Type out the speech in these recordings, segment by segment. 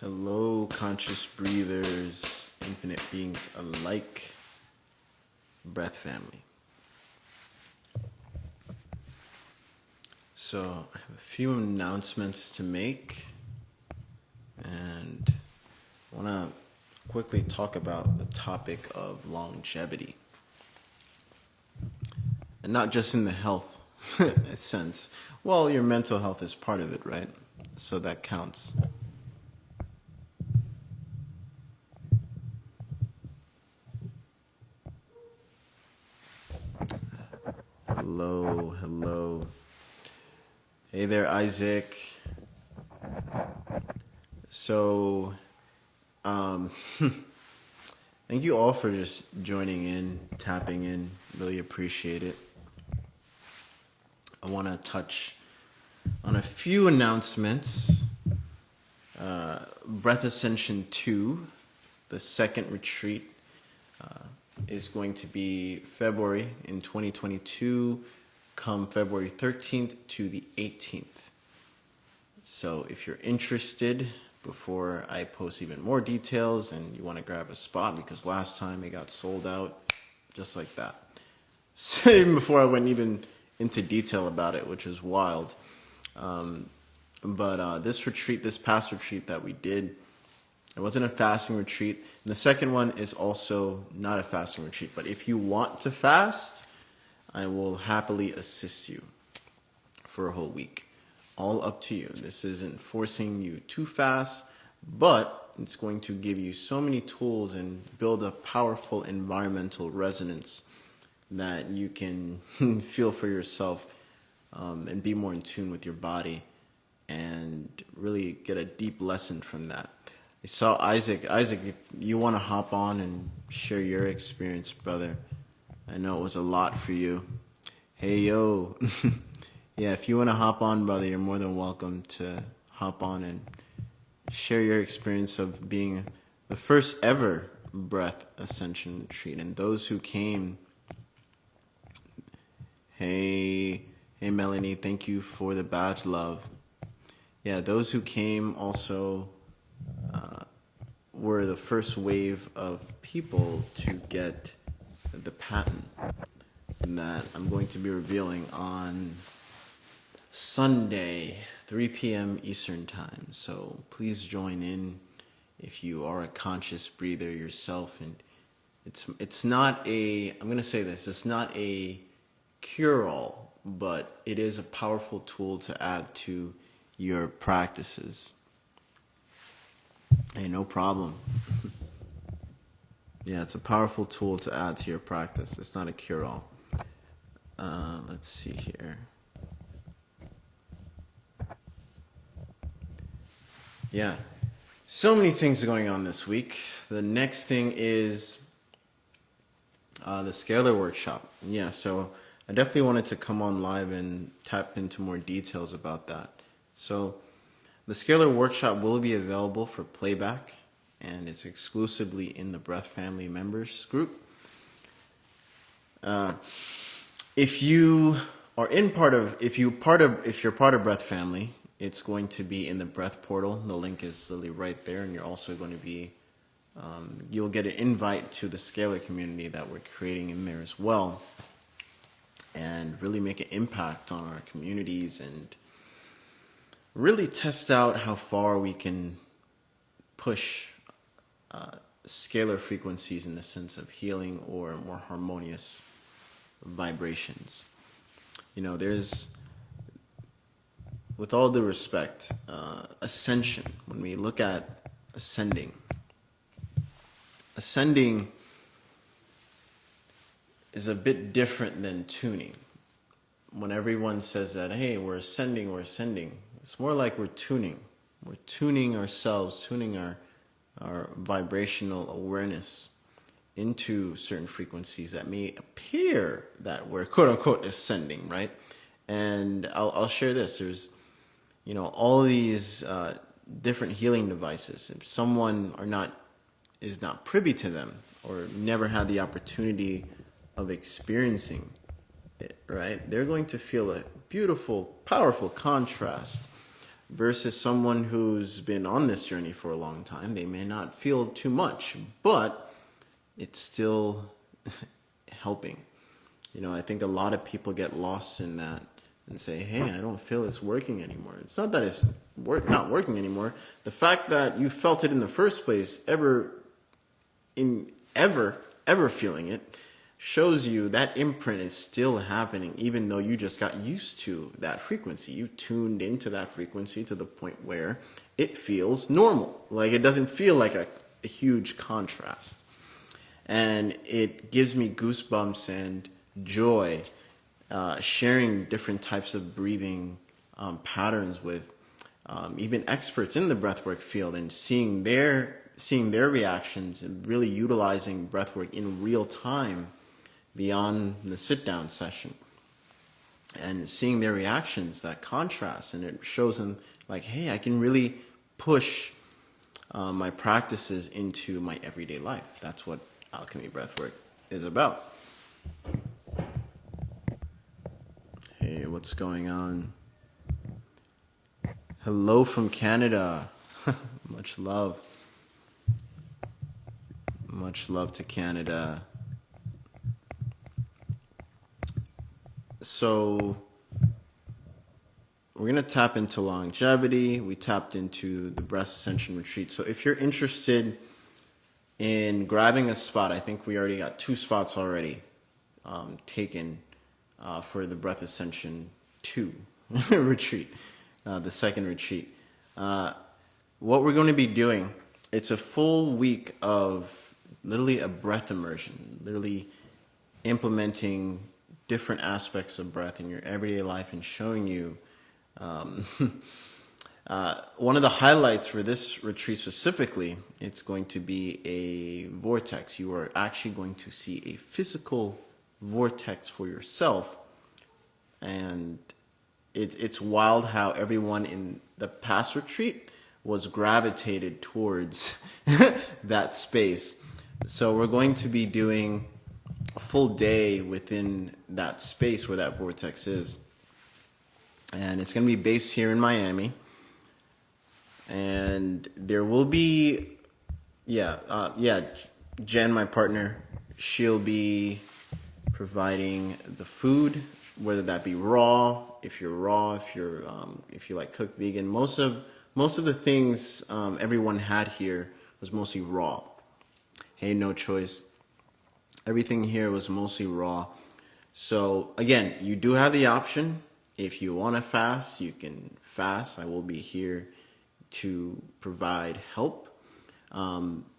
Hello, conscious breathers, infinite beings alike, breath family. So, I have a few announcements to make, and I want to quickly talk about the topic of longevity. And not just in the health sense. Well, your mental health is part of it, right? So that counts. Hello. Hey there, Isaac. So, thank you all for just joining in, tapping in. Really appreciate it. I want to touch on a few announcements. Breath Ascension 2, the second retreat, is going to be February in 2022, come February 13th to the 18th. So if you're interested, before I post even more details and you want to grab a spot, because last time it got sold out just like that. So even before I went even into detail about it, which is wild. But this past retreat that we did, it wasn't a fasting retreat. And the second one is also not a fasting retreat. But if you want to fast, I will happily assist you for a whole week. All up to you. This isn't forcing you to fast, but it's going to give you so many tools and build a powerful environmental resonance that you can feel for yourself and be more in tune with your body and really get a deep lesson from that. I saw Isaac. Isaac, if you want to hop on and share your experience, brother. I know it was a lot for you. Hey, yo. Yeah, if you want to hop on, brother, you're more than welcome to hop on and share your experience of being the first ever Breath Ascension retreat. And those who came, hey Melanie, thank you for the badge, love. Yeah, those who came also were the first wave of people to get the patent that I'm going to be revealing on Sunday, 3 p.m. Eastern Time. So please join in if you are a conscious breather yourself. And it's not I'm going to say this, it's not a cure-all, but it is a powerful tool to add to your practices. Hey, no problem. Yeah, it's a powerful tool to add to your practice. It's not a cure-all. Let's see here. Yeah, so many things are going on this week. The next thing is the Scalar workshop. Yeah, so I definitely wanted to come on live and tap into more details about that. So the Scalar workshop will be available for playback, and it's exclusively in the Breath Family members group. If you're part of Breath Family, it's going to be in the Breath portal. The link is literally right there, and you're also going to be you'll get an invite to the Scalar community that we're creating in there as well, and really make an impact on our communities and really test out how far we can push scalar frequencies in the sense of healing or more harmonious vibrations. You know, with all due respect, ascension, when we look at ascending is a bit different than tuning. When everyone says that, hey, we're ascending, it's more like we're tuning. We're tuning ourselves, tuning our vibrational awareness into certain frequencies that may appear that we're quote unquote ascending, right? And I'll share this. There's, all these different healing devices. If someone is not privy to them or never had the opportunity of experiencing it, right? They're going to feel a beautiful, powerful contrast versus someone who's been on this journey for a long time. They may not feel too much, but it's still helping. I think a lot of people get lost in that and say, hey, I don't feel it's working anymore. It's not that it's not working anymore. The fact that you felt it in the first place, ever feeling it, shows you that imprint is still happening, even though you just got used to that frequency. You tuned into that frequency to the point where it feels normal. Like, it doesn't feel like a huge contrast. And it gives me goosebumps and joy sharing different types of breathing patterns with even experts in the breathwork field, and seeing their reactions and really utilizing breathwork in real time beyond the sit-down session, and seeing their reactions, that contrast, and it shows them like, hey, I can really push my practices into my everyday life. That's what alchemy breathwork is about. Hey, what's going on? Hello from Canada. Much love. Much love to Canada. So we're going to tap into longevity. We tapped into the breath ascension retreat. So if you're interested in grabbing a spot, I think we already got 2 spots already taken for the breath ascension 2 retreat, the second retreat. What we're going to be doing, it's a full week of literally a breath immersion, literally implementing different aspects of breath in your everyday life and showing you one of the highlights for this retreat specifically. It's going to be a vortex. You are actually going to see a physical vortex for yourself, and it's wild how everyone in the past retreat was gravitated towards that space. So we're going to be doing a full day within that space where that vortex is, and it's going to be based here in Miami. And there will be, Jen, my partner, she'll be providing the food, whether that be raw, if you like cooked vegan. Most of the things everyone had here was mostly raw. Hey, no choice. Everything here was mostly raw. So again, you do have the option. If you want to fast, you can fast. I will be here to provide help.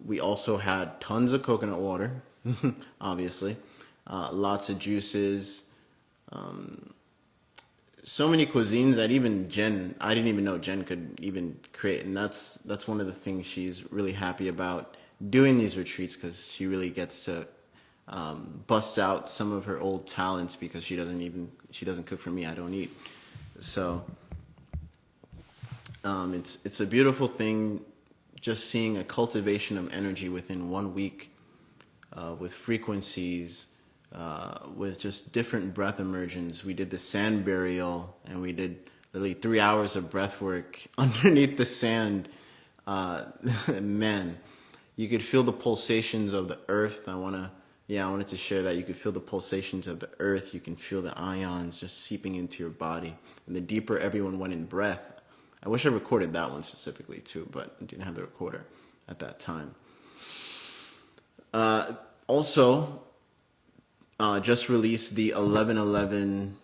We also had tons of coconut water, obviously, lots of juices, so many cuisines that even Jen, I didn't even know Jen could even create. And that's one of the things she's really happy about doing these retreats, because she really gets to bust out some of her old talents, because she doesn't cook for me. I don't eat. So it's a beautiful thing, just seeing a cultivation of energy within 1 week, with frequencies, with just different breath immersions. We did the sand burial, and we did literally 3 hours of breath work underneath the sand. Man, you could feel the pulsations of the earth. I wanted to share that. You could feel the pulsations of the earth. You can feel the ions just seeping into your body. And the deeper everyone went in breath, I wish I recorded that one specifically too, but I didn't have the recorder at that time. Also, just released the 1111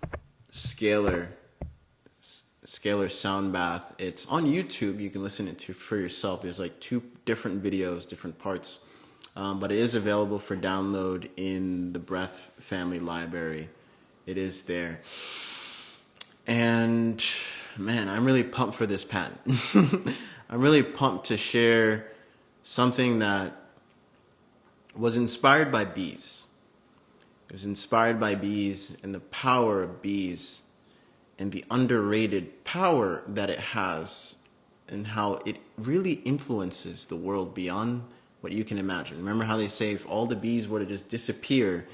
Scalar sound bath. It's on YouTube. You can listen to it for yourself. There's like 2 different videos, different parts, but it is available for download in the Breath Family Library. It is there. And man, I'm really pumped for this patent. I'm really pumped to share something that was inspired by bees. It was inspired by bees and the power of bees and the underrated power that it has, and how it really influences the world beyond what you can imagine. Remember how they say if all the bees were to just disappear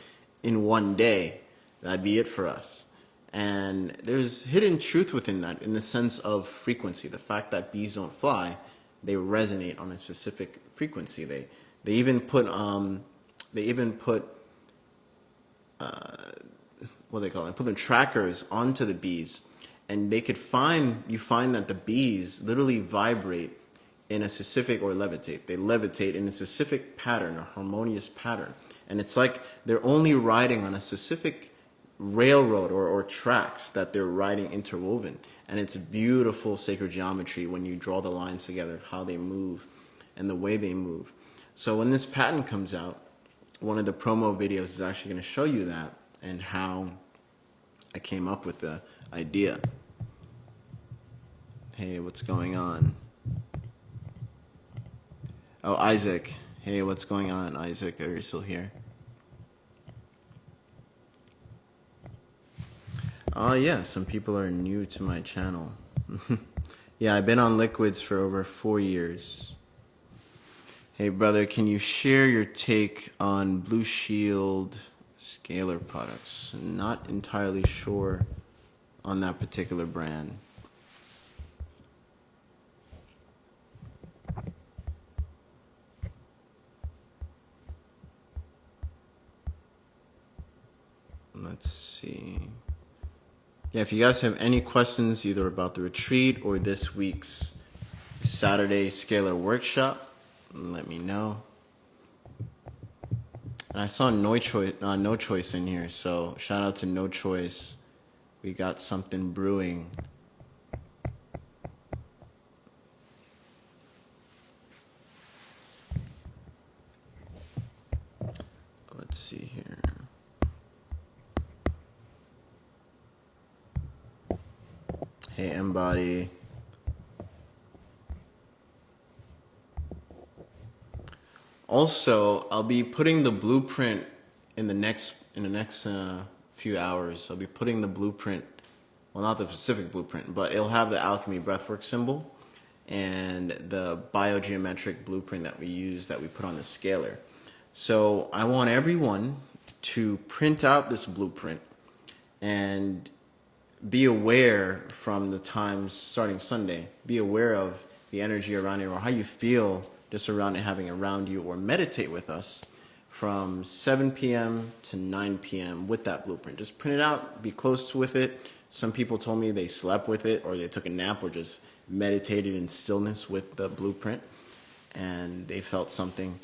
in one day, that'd be it for us. And there's hidden truth within that, in the sense of frequency. The fact that bees don't fly, they resonate on a specific frequency. They even put what they call it, put the trackers onto the bees, and you find that the bees literally vibrate in a specific, or levitate. They levitate in a specific pattern, a harmonious pattern. And it's like they're only riding on a specific railroad or tracks that they're riding interwoven. And it's beautiful sacred geometry when you draw the lines together, how they move and the way they move. So when this patent comes out, one of the promo videos is actually going to show you that and how I came up with the idea. Hey, what's going on? Oh, Isaac. Hey, what's going on, Isaac? Are you still here? Oh, yeah, some people are new to my channel. Yeah, I've been on liquids for over 4 years. Hey, brother, can you share your take on Blue Shield Scalar products? Not entirely sure on that particular brand. Let's see. Yeah, if you guys have any questions either about the retreat or this week's Saturday Scalar workshop, let me know. And I saw No Choice in here, so shout out to No Choice. We got something brewing. Let's see here. Hey, Embody. Also, I'll be putting the blueprint in the next few hours. I'll be putting the blueprint, well, not the specific blueprint, but it'll have the alchemy breathwork symbol and the biogeometric blueprint that we use, that we put on the scalar. So I want everyone to print out this blueprint and be aware from the times starting Sunday. Be aware of the energy around it, or how you feel just around it, having around you, or meditate with us from 7 p.m. to 9 p.m. with that blueprint. Just print it out, be close with it. Some people told me they slept with it, or they took a nap, or just meditated in stillness with the blueprint, and they felt something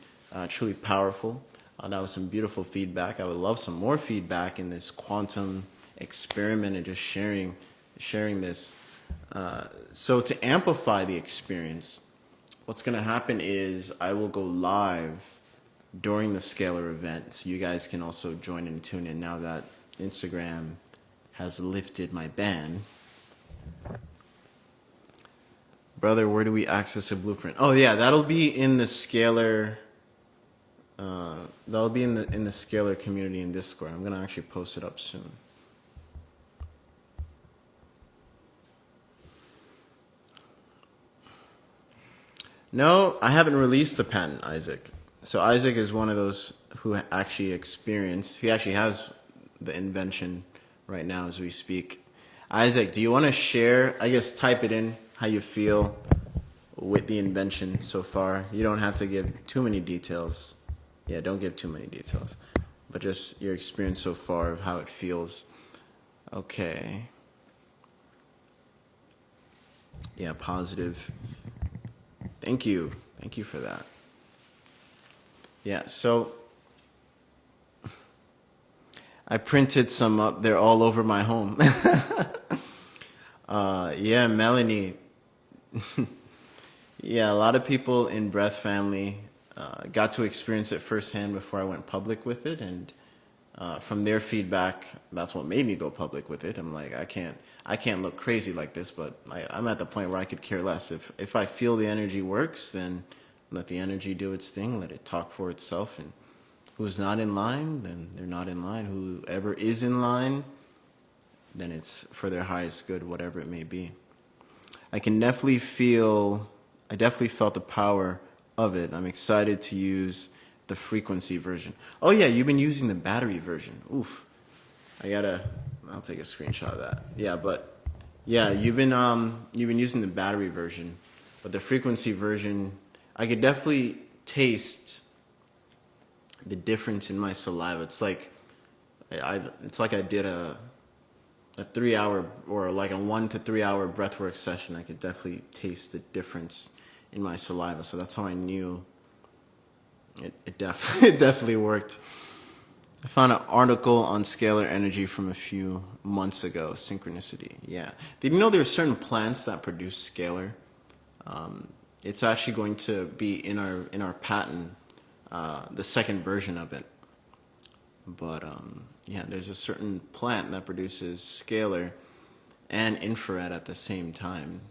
truly powerful. That was some beautiful feedback. I would love some more feedback in this quantum experiment, and just sharing this. So to amplify the experience, what's going to happen is I will go live during the Scalar event. So you guys can also join and tune in now that Instagram has lifted my ban. Brother, where do we access a blueprint? Oh yeah, that'll be in the Scalar. That'll be in the Scalar community in Discord. I'm gonna actually post it up soon. No, I haven't released the patent, Isaac. So Isaac is one of those who actually experienced. He actually has the invention right now as we speak. Isaac, do you want to share? I guess type it in how you feel with the invention so far. You don't have to give too many details. Yeah, don't give too many details, but just your experience so far of how it feels. Okay. Yeah, positive. Thank you. Thank you for that. Yeah, so I printed some up. They're all over my home. Yeah, Melanie. Yeah, a lot of people in Breath Family got to experience it firsthand before I went public with it. And from their feedback, that's what made me go public with it. I'm like, I can't look crazy like this, but I'm at the point where I could care less. If I feel the energy works, then let the energy do its thing. Let it talk for itself. And who's not in line, then they're not in line. Whoever is in line, then it's for their highest good, whatever it may be. I definitely felt the power of it. I'm excited to use the frequency version. Oh yeah, you've been using the battery version. Oof. I gotta I'll take a screenshot of that. Yeah, but yeah, you've been using the battery version, but the frequency version, I could definitely taste the difference in my saliva. It's like I did a 3 hour or like a 1 to 3 hour breathwork session. I could definitely taste the difference in my saliva. So that's how I knew it definitely worked. I found an article on Scalar Energy from a few months ago. Synchronicity. Yeah. Did you know there are certain plants that produce scalar? It's actually going to be in our patent, the second version of it. But yeah, there's a certain plant that produces scalar and infrared at the same time.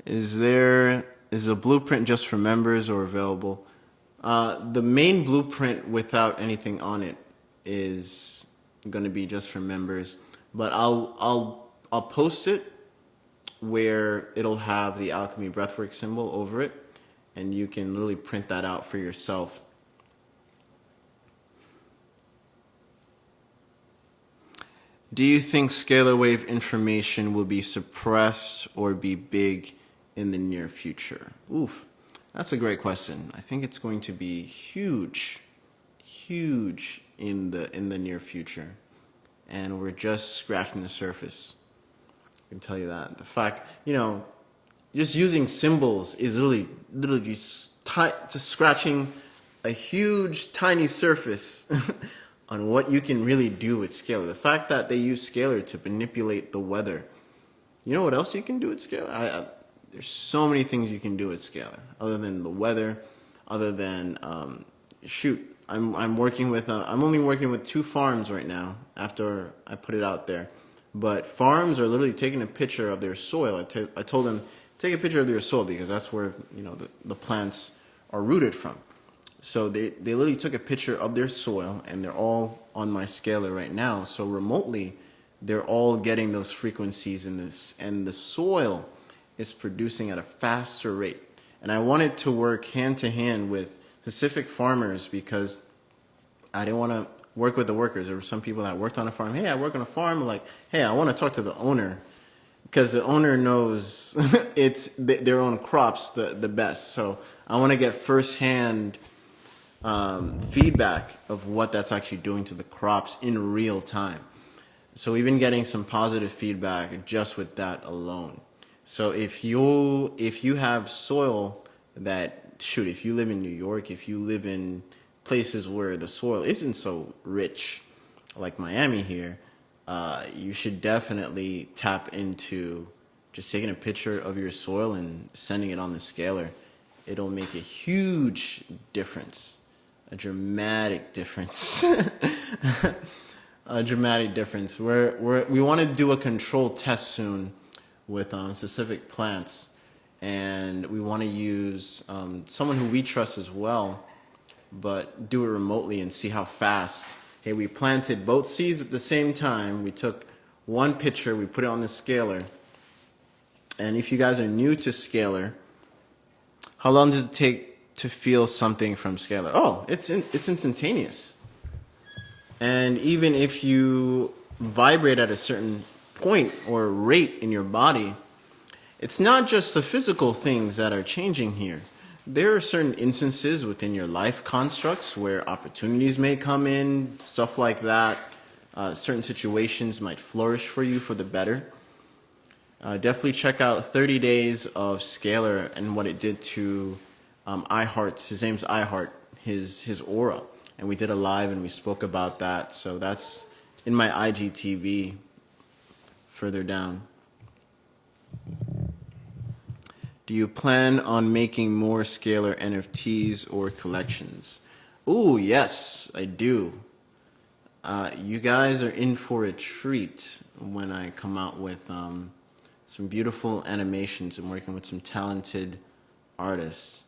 Is a blueprint just for members or available? The main blueprint without anything on it is going to be just for members, but I'll post it where it'll have the alchemy breathwork symbol over it, and you can literally print that out for yourself. Do you think scalar wave information will be suppressed or be big in the near future? Oof, that's a great question. I think it's going to be huge in the near future, and we're just scratching the surface. I can tell you that. The fact, just using symbols is literally just scratching a huge tiny surface on what you can really do with scalar. The fact that they use scalar to manipulate the weather. You know what else you can do with scalar? There's so many things you can do with scalar, other than the weather, other than I'm only working with 2 farms right now after I put it out there. But farms are literally taking a picture of their soil. I told them, take a picture of their soil, because that's where the plants are rooted from. So they literally took a picture of their soil, and they're all on my scalar right now. So remotely, they're all getting those frequencies in this, and the soil is producing at a faster rate. And I wanted to work hand to hand with specific farmers, because I didn't want to work with the workers. There were some people that worked on a farm. Hey, I work on a farm. Like, hey, I want to talk to the owner, because the owner knows it's their own crops the best. So I want to get firsthand feedback of what that's actually doing to the crops in real time. So we've been getting some positive feedback just with that alone. So if you have soil if you live in New York, if you live in places where the soil isn't so rich, like Miami here, you should definitely tap into just taking a picture of your soil and sending it on the scalar. It'll make a huge difference, a dramatic difference. A dramatic difference. We want to do a control test soon with specific plants, and we want to use someone who we trust as well, but do it remotely and see how fast. Hey, we planted both seeds at the same time. We took one picture, we put it on the scalar. And if you guys are new to scalar, how long does it take to feel something from scalar? Oh, it's instantaneous. And even if you vibrate at a certain point or rate in your body, it's not just the physical things that are changing here. There are certain instances within your life constructs where opportunities may come in, stuff like that. Certain situations might flourish for you for the better. Definitely check out 30 Days of Scalar and what it did to iHeart's, his name's iHeart, his aura. And we did a live and we spoke about that. So that's in my IGTV further down. Do you plan on making more scalar NFTs or collections? Ooh, yes, I do. You guys are in for a treat when I come out with some beautiful animations and working with some talented artists.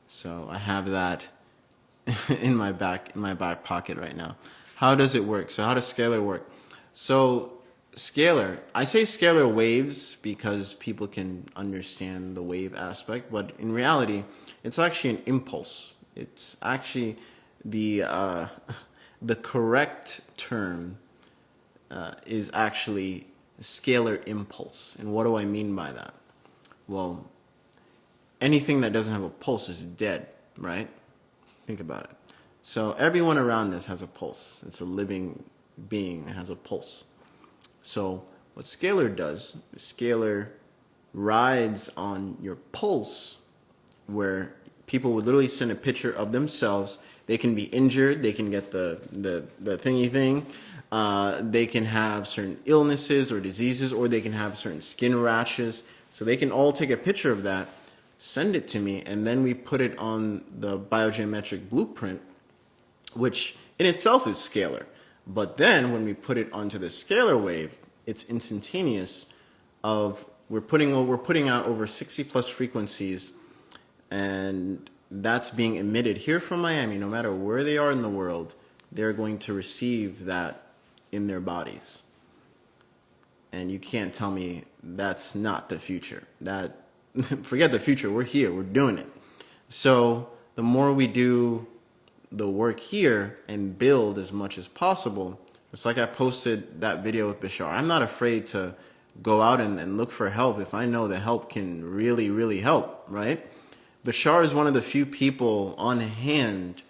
So I have that in my back pocket right now. How does it work? So how does scalar work? So scalar, I say scalar waves because people can understand the wave aspect, but in reality, it's actually an impulse. It's actually the the correct term is actually scalar impulse. And what do I mean by that? Well, anything that doesn't have a pulse is dead, right? Think about it. So everyone around us has a pulse. It's a living being that has a pulse. So what scalar does, scalar rides on your pulse, where people would literally send a picture of themselves. They can be injured. They can get the thingy thing. They can have certain illnesses or diseases, or they can have certain skin rashes. So they can all take a picture of that, send it to me, and then we put it on the biogeometric blueprint, which in itself is scalar. But then when we put it onto the scalar wave, it's instantaneous. We're putting out over 60 plus frequencies, and that's being emitted here from Miami. No matter where they are in the world, they're going to receive that in their bodies. And you can't tell me that's not the future. Forget the future. We're here. We're doing it. So the more we do the work here and build as much as possible, it's like I posted that video with Bashar. I'm not afraid to go out and look for help if I know the help can really, really help, right? Bashar is one of the few people on hand.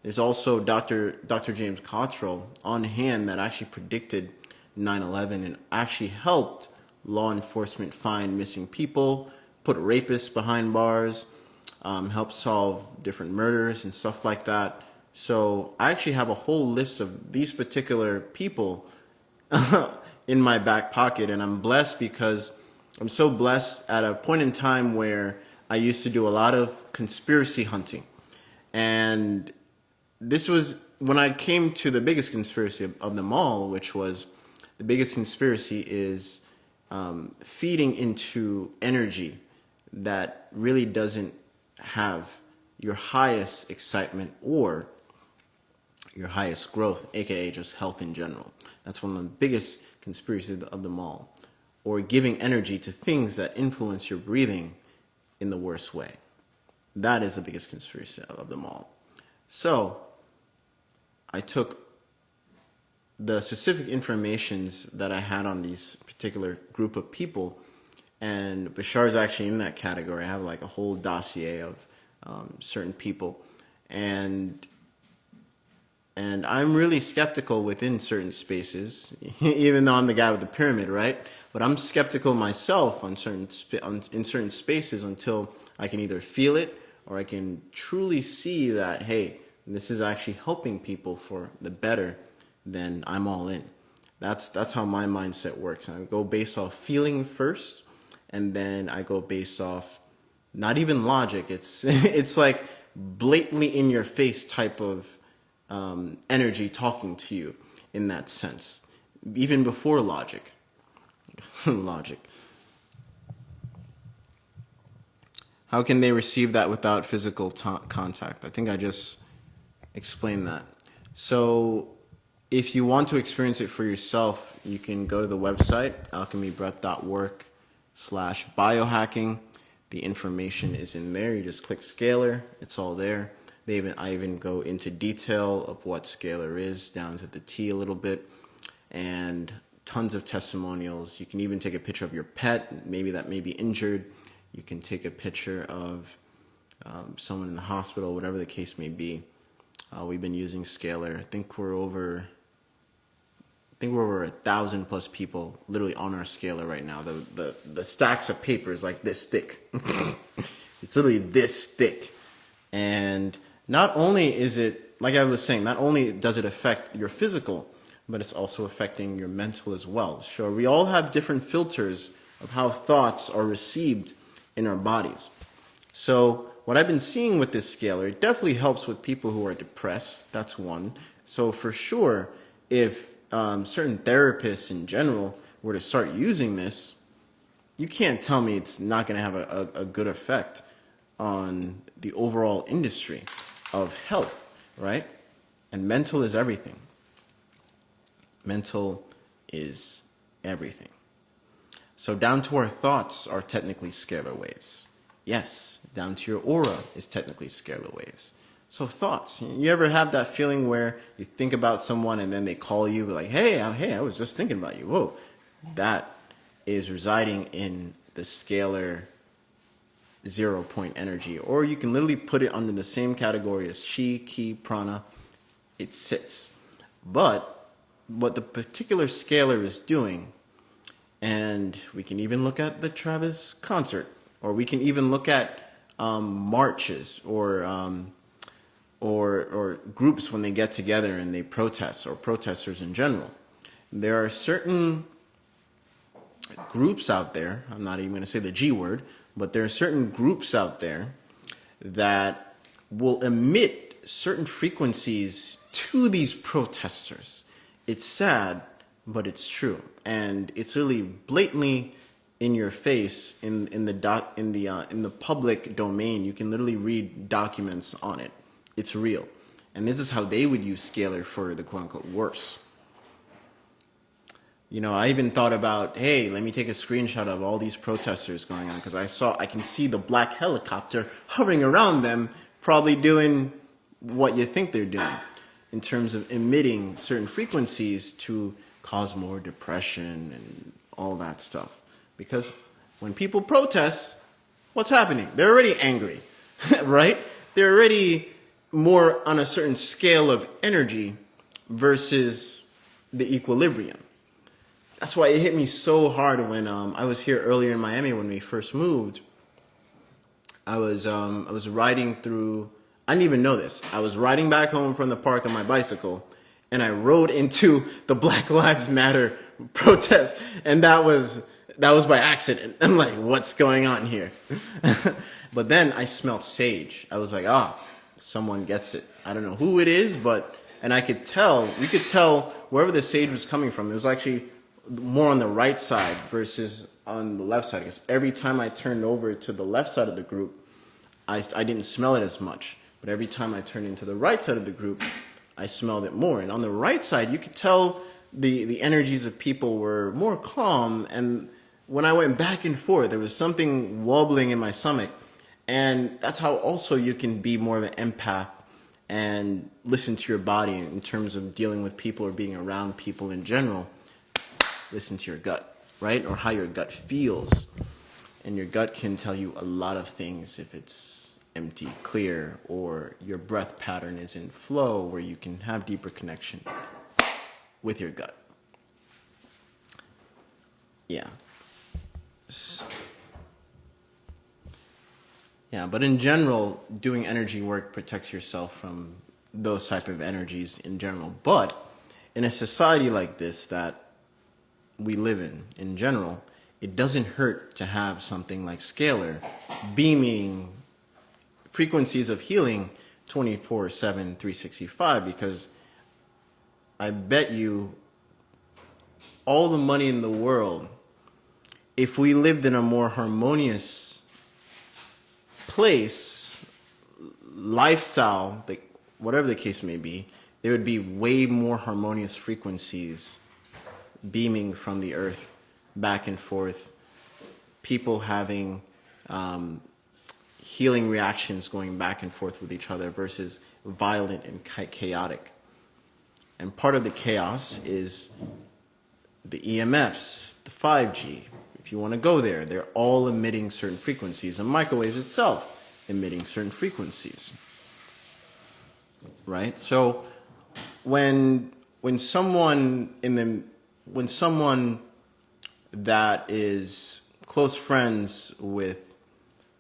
There's also Dr. James Cottrell on hand that actually predicted 9/11 and actually helped law enforcement find missing people, put rapists behind bars, help solve different murders and stuff like that. So I actually have a whole list of these particular people in my back pocket, and I'm blessed because I'm so blessed at a point in time where I used to do a lot of conspiracy hunting. And this was when I came to the biggest conspiracy of them all, which was the biggest conspiracy is feeding into energy that really doesn't have your highest excitement or your highest growth, aka just health in general. That's one of the biggest conspiracies of them all. Or giving energy to things that influence your breathing in the worst way. That is the biggest conspiracy of them all. So I took the specific informations that I had on these particular group of people, and Bashar is actually in that category. I have like a whole dossier of certain people, and I'm really skeptical within certain spaces, even though I'm the guy with the pyramid, right? But I'm skeptical myself in certain spaces until I can either feel it or I can truly see that, hey, this is actually helping people for the better. Then I'm all in. That's how my mindset works. I go based off feeling first, and then I go based off not even logic. It's like blatantly in your face type of energy talking to you in that sense, even before logic. Logic. How can they receive that without physical contact? I think I just explained that. So if you want to experience it for yourself, you can go to the website, alchemybreath.work/biohacking. The information is in there. You just click Scalar. It's all there. I even go into detail of what Scalar is, down to the T a little bit, and tons of testimonials. You can even take a picture of your pet, maybe that may be injured. You can take a picture of someone in the hospital, whatever the case may be. We've been using Scalar. I think we're over 1,000 plus people literally on our Scalar right now. The stacks of paper is like this thick. It's literally this thick. And not only is it, like I was saying, not only does it affect your physical, but it's also affecting your mental as well. Sure, we all have different filters of how thoughts are received in our bodies. So what I've been seeing with this Scalar, it definitely helps with people who are depressed. That's one. So for sure, if certain therapists in general were to start using this, you can't tell me it's not going to have a good effect on the overall industry of health, right? And mental is everything. Mental is everything. So down to our thoughts are technically scalar waves. Yes, down to your aura is technically scalar waves. So thoughts. You ever have that feeling where you think about someone and then they call you like, hey, I was just thinking about you. Whoa. That is residing in the scalar 0 point energy. Or you can literally put it under the same category as chi, ki, prana. It sits. But what the particular scalar is doing, and we can even look at the Travis concert, or we can even look at marches or groups when they get together and they protest, or protesters in general. There are certain groups out there, I'm not even going to say the G word, but there are certain groups out there that will emit certain frequencies to these protesters. It's sad, but it's true. And it's really blatantly in your face in the public domain. You can literally read documents on it. It's real. And this is how they would use scalar for the quote-unquote worse. You know, I even thought about, hey, let me take a screenshot of all these protesters going on, because I can see the black helicopter hovering around them, probably doing what you think they're doing in terms of emitting certain frequencies to cause more depression and all that stuff. Because when people protest, what's happening? They're already angry, right? They're already more on a certain scale of energy versus the equilibrium. That's why it hit me so hard when I was here earlier in Miami when we first moved. I was riding through. I didn't even know this. I was riding back home from the park on my bicycle, and I rode into the Black Lives Matter protest, and that was by accident. I'm like, what's going on here? But then I smelled sage. I was like, someone gets it. I don't know who it is, and I could tell. You could tell wherever the sage was coming from. It was actually more on the right side versus on the left side. Because every time I turned over to the left side of the group, I didn't smell it as much. But every time I turned into the right side of the group, I smelled it more. And on the right side, you could tell the energies of people were more calm. And when I went back and forth, there was something wobbling in my stomach. And that's how also you can be more of an empath and listen to your body in terms of dealing with people or being around people in general. Listen to your gut, right? Or how your gut feels. And your gut can tell you a lot of things if it's empty, clear, or your breath pattern is in flow where you can have deeper connection with your gut. Yeah. Yeah, but in general, doing energy work protects yourself from those type of energies in general. But in a society like this that we live in general, it doesn't hurt to have something like scalar beaming frequencies of healing 24/7, 365, because I bet you all the money in the world, if we lived in a more harmonious place, lifestyle, like whatever the case may be, there would be way more harmonious frequencies beaming from the earth back and forth, people having healing reactions going back and forth with each other versus violent and chaotic. And part of the chaos is the EMFs, the 5G. If you want to go there, they're all emitting certain frequencies, and microwaves itself emitting certain frequencies. Right? So when someone that is close friends with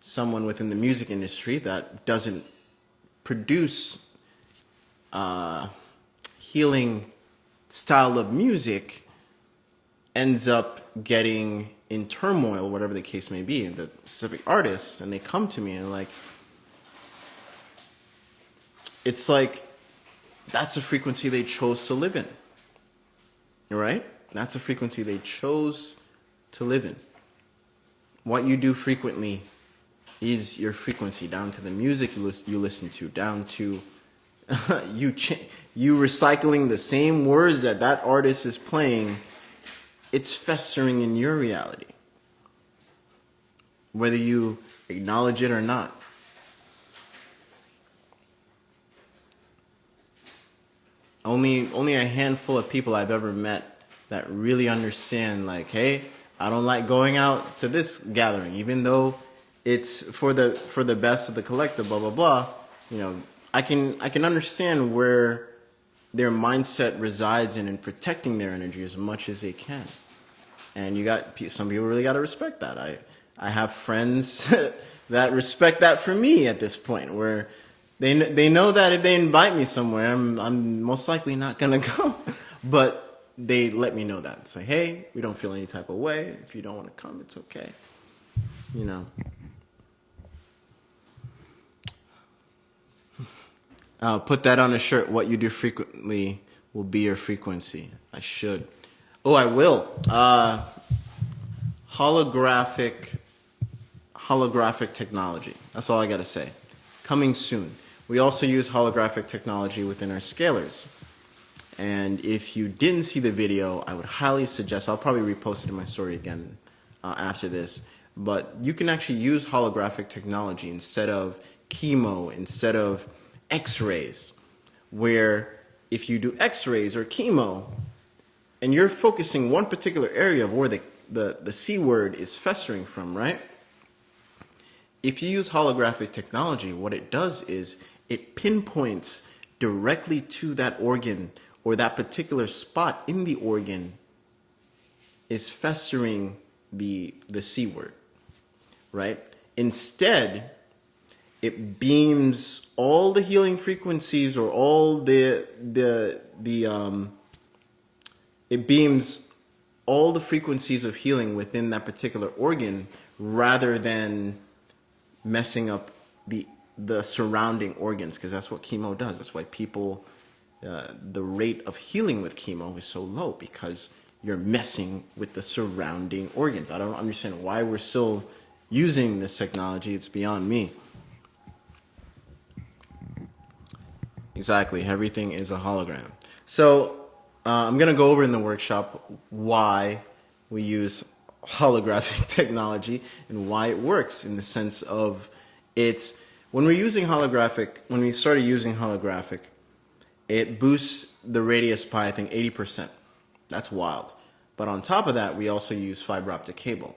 someone within the music industry that doesn't produce healing style of music ends up getting in turmoil, whatever the case may be, the specific artists, and they come to me and like, it's like that's a frequency they chose to live in. Right? That's a frequency they chose to live in. What you do frequently is your frequency, down to the music you listen to, down to you recycling the same words that artist is playing. It's festering in your reality, whether you acknowledge it or not. Only a handful of people I've ever met that really understand, like, hey, I don't like going out to this gathering, even though it's for the best of the collective, blah blah blah. You know, I can understand where their mindset resides in protecting their energy as much as they can. And you got some people really got to respect that. I have friends that respect that for me at this point, where they know that if they invite me somewhere, I'm most likely not gonna go, but they let me know that. Say, hey, we don't feel any type of way. If you don't want to come, it's okay. You know. Put that on a shirt. What you do frequently will be your frequency. I should. Oh, I will. Holographic technology. That's all I got to say. Coming soon. We also use holographic technology within our scalars. And if you didn't see the video, I would highly suggest, I'll probably repost it in my story again after this, but you can actually use holographic technology instead of chemo, instead of x-rays, where if you do x-rays or chemo and you're focusing one particular area of where the C word is festering from, right? If you use holographic technology, what it does is it pinpoints directly to that organ, or that particular spot in the organ is festering the C word, right? Instead, it beams all the healing frequencies, or all it beams all the frequencies of healing within that particular organ, rather than messing up the surrounding organs, because that's what chemo does. That's why people, the rate of healing with chemo is so low, because you're messing with the surrounding organs. I don't understand why we're still using this technology. It's beyond me. Exactly. Everything is a hologram. So I'm going to go over in the workshop why we use holographic technology and why it works, in the sense of when we started using holographic, it boosts the radius by, I think, 80%. That's wild. But on top of that, we also use fiber optic cable.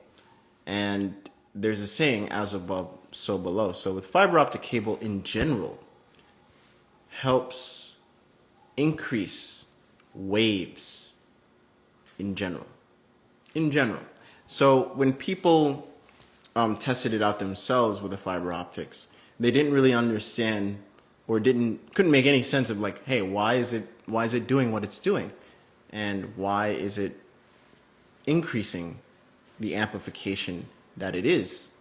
And there's a saying, as above, so below. So with fiber optic cable in general, helps increase waves in general. So when people tested it out themselves with the fiber optics, they didn't really understand, or couldn't make any sense of, like, hey, why is it doing what it's doing, and why is it increasing the amplification that it is?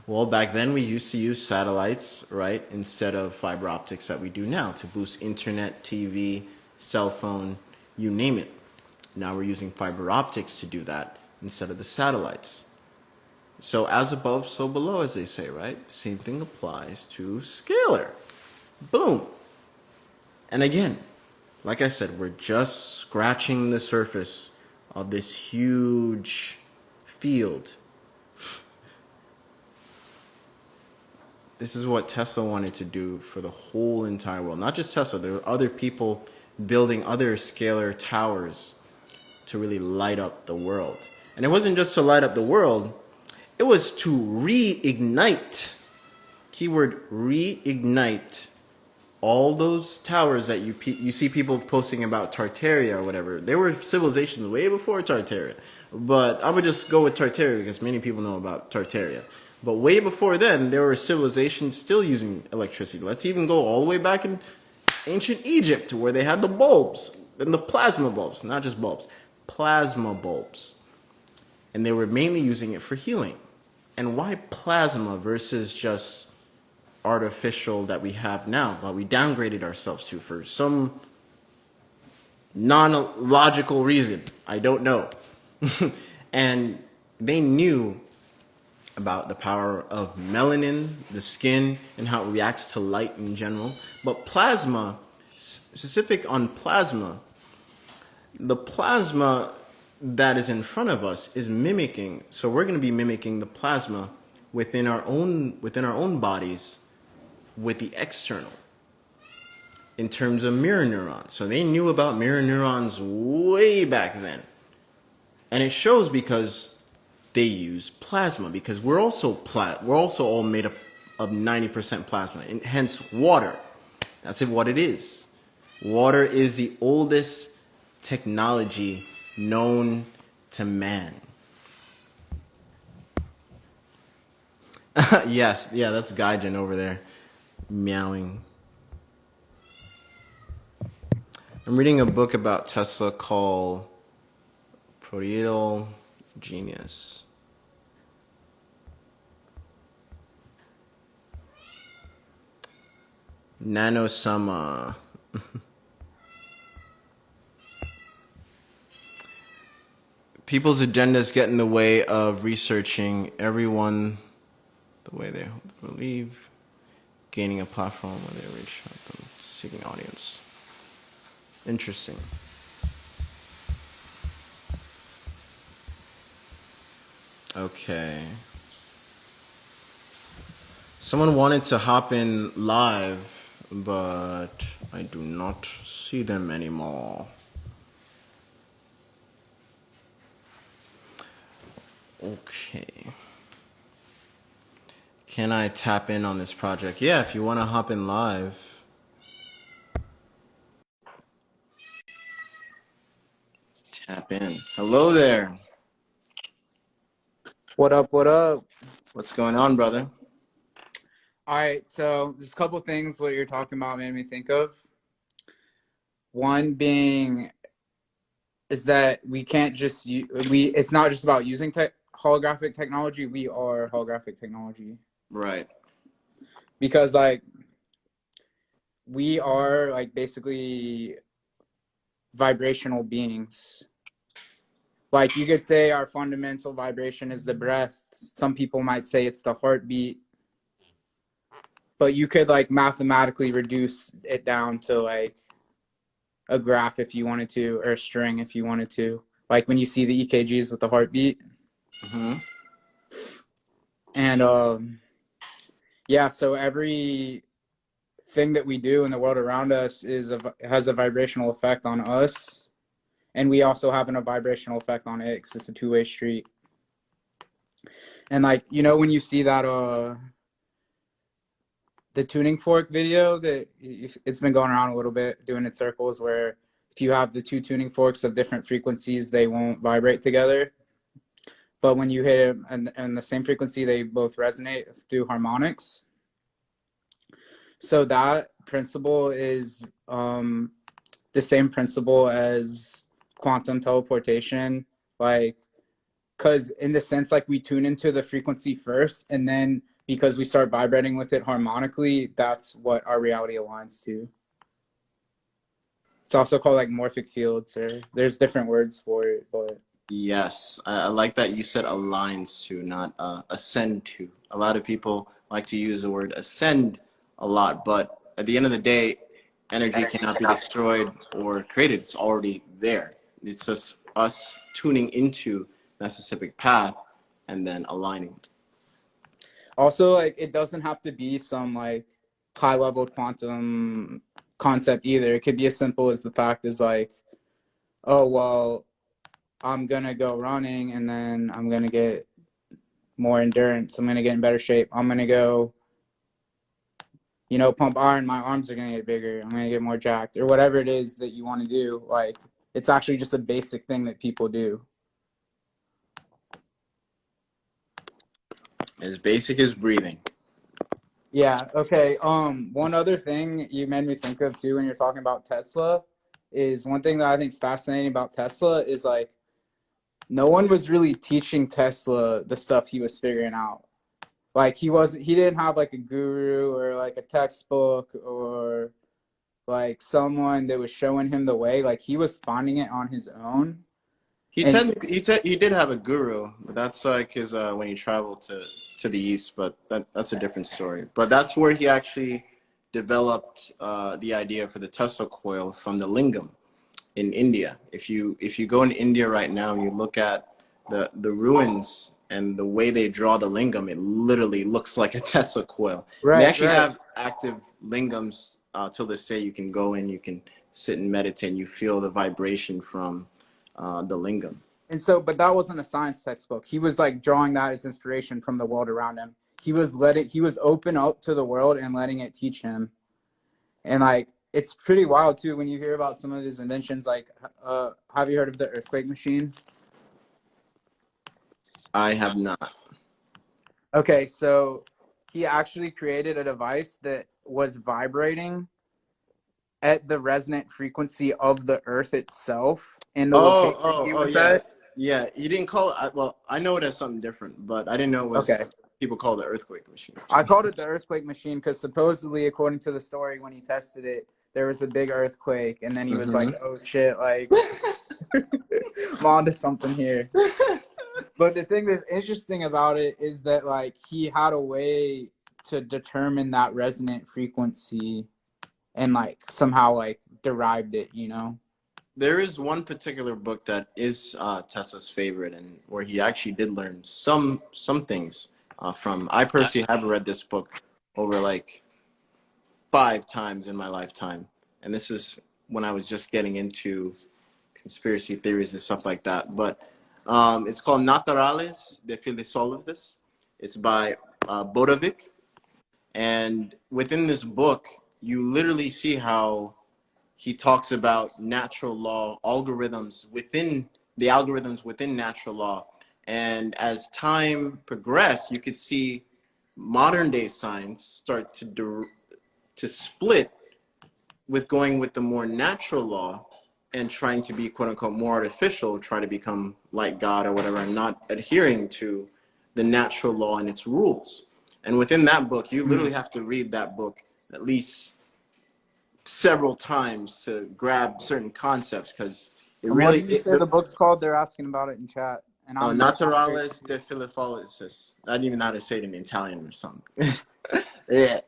Well, back then we used to use satellites, right, instead of fiber optics that we do now to boost internet, TV, cell phone, you name it. Now we're using fiber optics to do that instead of the satellites. So as above, so below, as they say, right? Same thing applies to scalar. Boom. And again, like I said, we're just scratching the surface of this huge field. This is what Tesla wanted to do for the whole entire world. Not just Tesla, there were other people building other scalar towers to really light up the world. And it wasn't just to light up the world, it was to reignite, keyword reignite, all those towers that you see people posting about Tartaria or whatever. There were civilizations way before Tartaria. But I'm going to just go with Tartaria because many people know about Tartaria. But way before then, there were civilizations still using electricity. Let's even go all the way back in ancient Egypt, where they had the bulbs and the plasma bulbs, not just bulbs, plasma bulbs. And they were mainly using it for healing. And why plasma versus just artificial that we have now? Well, we downgraded ourselves to for some non-logical reason. I don't know. And they knew about the power of melanin, the skin, and how it reacts to light in general. But plasma, specific on plasma, the plasma that is in front of us is mimicking. So we're going to be mimicking the plasma within our own bodies with the external. in terms of mirror neurons. So they knew about mirror neurons way back then. And it shows because they use plasma, because we're also all made up of 90% plasma, and hence water. That's what it is. Water is the oldest technology known to man. Yes, yeah, that's Gaijin over there meowing. I'm reading a book about Tesla called Proteal Genius. Nanosama. People's agendas get in the way of researching everyone the way they believe, gaining a platform where they reach out them, seeking audience. Interesting. Okay. Someone wanted to hop in live, but I do not see them anymore. Okay. Can I tap in on this project? Yeah, if you want to hop in live. Tap in. Hello there. What up, what up? What's going on, brother? All right, so there's a couple things what you're talking about made me think of. One being is that we can't just it's not just about using holographic technology, we are holographic technology. Right. Because like we are like basically vibrational beings. Like you could say our fundamental vibration is the breath. Some people might say it's the heartbeat. But you could like mathematically reduce it down to like a graph if you wanted to, or a string if you wanted to. Like when you see the EKGs with the heartbeat. Mm-hmm. And yeah, so every thing that we do in the world around us has a vibrational effect on us. And we also have a vibrational effect on it because it's a two-way street. And like, you know, when you see that the tuning fork video that it's been going around a little bit, doing its circles, where if you have the two tuning forks of different frequencies, they won't vibrate together. But when you hit them and the same frequency, they both resonate through harmonics. So that principle is the same principle as quantum teleportation. Like, because in the sense, like we tune into the frequency first, and then because we start vibrating with it harmonically, that's what our reality aligns to. It's also called like morphic fields, or there's different words for it, but Yes, I like that you said aligns to, not ascend to. A lot of people like to use the word ascend a lot, but at the end of the day, energy cannot be destroyed or created. It's already there. It's just us tuning into that specific path and then aligning. also like it doesn't have to be some like high level quantum concept either. It could be as simple as the fact is like, oh well, I'm gonna go running and then I'm gonna get more endurance. I'm gonna get in better shape. I'm gonna go, you know, pump iron. My arms are gonna get bigger. I'm gonna get more jacked, or whatever it is that you want to do. Like it's actually just a basic thing that people do. As basic as breathing. Yeah. Okay. One other thing you made me think of too when you're talking about Tesla is one thing that I think is fascinating about Tesla is like no one was really teaching Tesla the stuff he was figuring out. Like he didn't have like a guru or like a textbook or like someone that was showing him the way. Like he was finding it on his own. He And he did have a guru, but that's like his when he traveled to the east. But that's a different story. But that's where he actually developed the idea for the Tesla coil from the lingam in India. If you go in India right now and you look at the ruins and the way they draw the lingam, it literally looks like a Tesla coil. And they right, actually right. have active lingams till this day, you can go and you can sit and meditate, and you feel the vibration from the lingam. And so, but that wasn't a science textbook. He was like drawing that as inspiration from the world around him. He was open up to the world and letting it teach him. And like, it's pretty wild too when you hear about some of his inventions. Like, have you heard of the earthquake machine? I have not. Okay, so he actually created a device that was vibrating at the resonant frequency of the earth itself in the location he Oh, was yeah. at. Yeah, you didn't call it, well, I know it as something different, but I didn't know it was Okay. people call it the earthquake machine. I called it the earthquake machine because supposedly, according to the story, when he tested it, there was a big earthquake, and then he was like, "Oh shit! Like, I'm onto something here." But the thing that's interesting about it is that like he had a way to determine that resonant frequency and like somehow like derived it, you know? There is one particular book that is Tesla's favorite, and where he actually did learn some things from. I personally have read this book over like 5 times in my lifetime, and this is when I was just getting into conspiracy theories and stuff like that. But it's called Naturales de Philosophes. It's by Bodovic, and within this book, you literally see how he talks about natural law algorithms within the algorithms within natural law. And as time progressed, you could see modern day science start to split with going with the more natural law and trying to be quote unquote more artificial, try to become like God or whatever, and not adhering to the natural law and its rules. And within that book, you literally have to read that book at least several times to grab certain concepts, because it And what really did you say the book's called? They're asking about it in chat. And I'm very Naturales de Philosophes. I didn't even know how to say it in Italian or something. Yeah.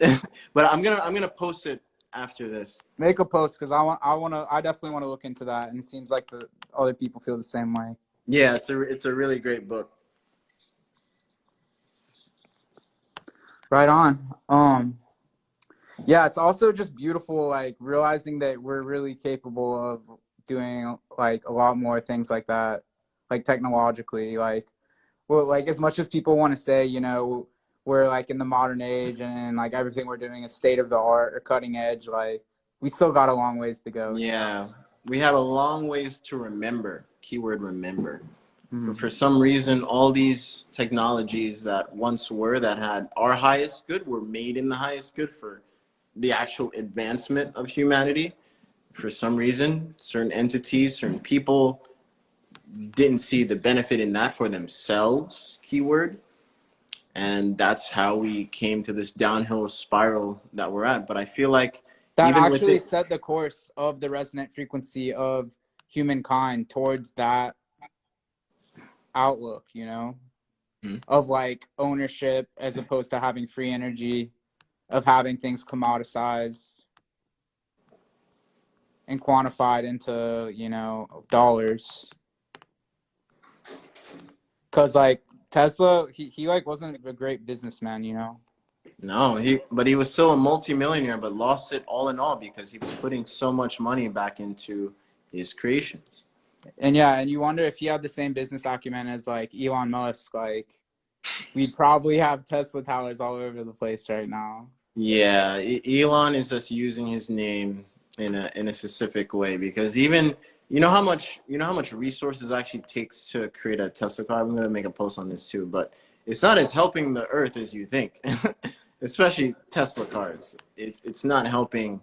But I'm gonna post it after this. make a post because I definitely want to look into that. And it seems like the other people feel the same way. Yeah, it's a really great book. Right on. Yeah, it's also just beautiful, like realizing that we're really capable of doing like a lot more things like that, like technologically. Like, well, like as much as people want to say, you know, we're like in the modern age and like everything we're doing is state of the art or cutting edge, like we still got a long ways to go. You know? Yeah, we have a long ways to remember. Keyword remember. But Mhm. for some reason, all these technologies that once were that had our highest good were made in the highest good for the actual advancement of humanity. For some reason, certain entities, certain people didn't see the benefit in that for themselves, keyword. And that's how we came to this downhill spiral that we're at. But I feel like That even with actually it, set the course of the resonant frequency of humankind towards that outlook, you know, of like ownership as opposed to having free energy, of having things commoditized and quantified into, you know, dollars. Cause like Tesla, he like wasn't a great businessman, you know. no, he was still a multimillionaire, but lost it all in all because he was putting so much money back into his creations. And yeah, and you wonder if he had the same business acumen as like Elon Musk, like we'd probably have Tesla towers all over the place right now. Yeah, Elon is just using his name in a specific way, because even you know how much resources actually takes to create a Tesla car. I'm gonna make a post on this too, but it's not as helping the earth as you think, especially Tesla cars. It's not helping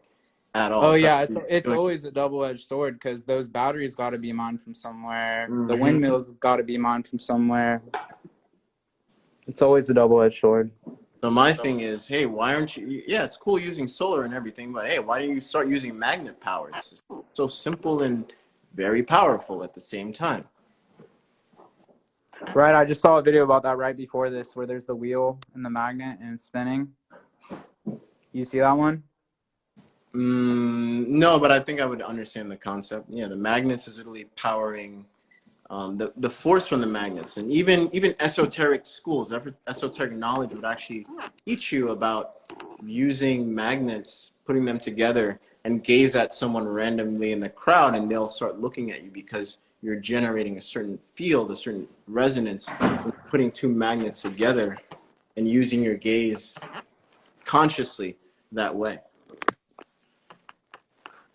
at all. Oh It's yeah, actually it's doing. always a double-edged sword because those batteries got to be mined from somewhere. The Mhm. windmills got to be mined from somewhere. It's always a double-edged sword. So my thing is, hey, why aren't you? Yeah, it's cool using solar and everything, but hey, why don't you start using magnet power? It's so simple and very powerful at the same time. Right, I just saw a video about that right before this, where there's the wheel and the magnet and it's spinning. You see that one? No, but I think I would understand the concept. Yeah, the magnets is really powering the force from the magnets, and even esoteric schools, esoteric knowledge would actually teach you about using magnets, putting them together, and gaze at someone randomly in the crowd, and they'll start looking at you because you're generating a certain field, a certain resonance, putting two magnets together, and using your gaze consciously that way.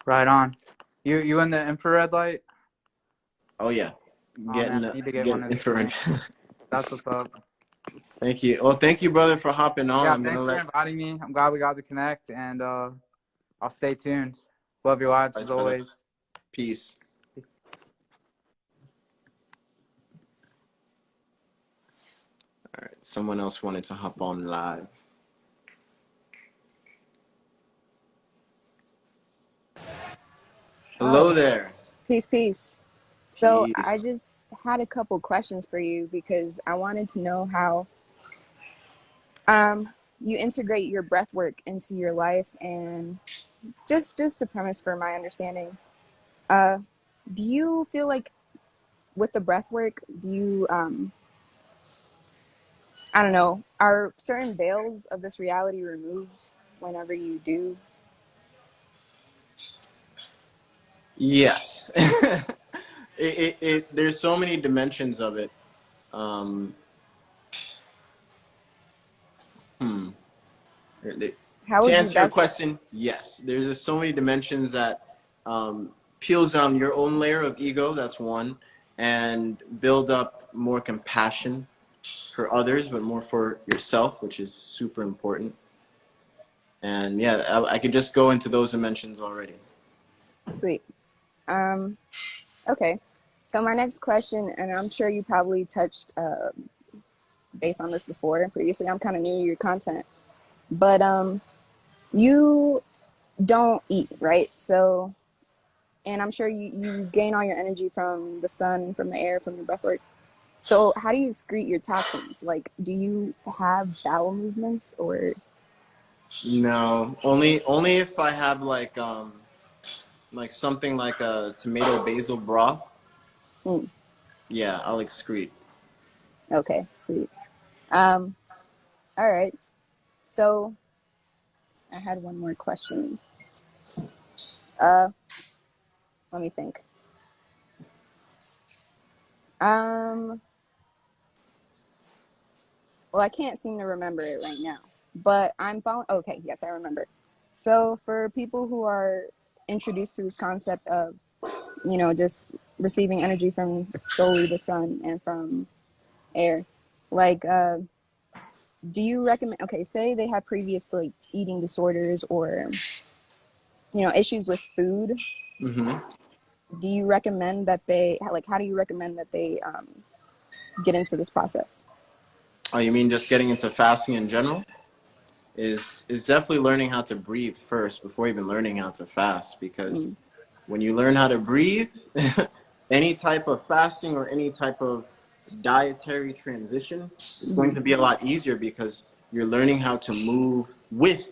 Right on. You in the infrared light? Oh yeah, Oh man, I need to get one of these infrared. things. That's what's up. Thank you. Well, thank you, brother, for hopping on. Yeah, I'm gonna thanks for let inviting me. I'm glad we got to connect, and I'll stay tuned. Love your lives as brother. always. Peace. All right. Someone else wanted to hop on live. Hello Oh, there. peace, peace. So Peace. I just had a couple questions for you because I wanted to know how you integrate your breath work into your life, and just the premise for my understanding. Uh, do you feel like with the breath work, do you I don't know, are certain veils of this reality removed whenever you do? Yes. There's so many dimensions of it. Um, hmm. How To would you answer your best? question, yes. There's just so many dimensions that peels down your own layer of ego. That's one, and build up more compassion for others, but more for yourself, which is super important. And yeah, I could just go into those dimensions already. Sweet. Um, okay. So my next question, and I'm sure you probably touched based on this before previously. I'm kind of new to your content, but you don't eat, right? So, and I'm sure you gain all your energy from the sun, from the air, from your breath work. So, how do you excrete your toxins? Like, do you have bowel movements or? No, only if I have like something like a tomato basil broth. Mm, Yeah, I'll excrete. okay, sweet. Um, all right. So, I had one more question. Uh, let me think. Um, well, I can't seem to remember it right now, but I'm following. Okay, yes, I remember. So, for people who are introduced to this concept of, just receiving energy from solely the sun and from air, like, do you recommend? Okay, say they have previous like eating disorders or issues with food. Mm-hmm. Do you recommend that they like? How do you recommend that they get into this process? Oh, you mean just getting into fasting in general? Is definitely learning how to breathe first before even learning how to fast, because Mm, when you learn how to breathe, any type of fasting or any type of dietary transition is going mm, to be a lot easier because you're learning how to move with,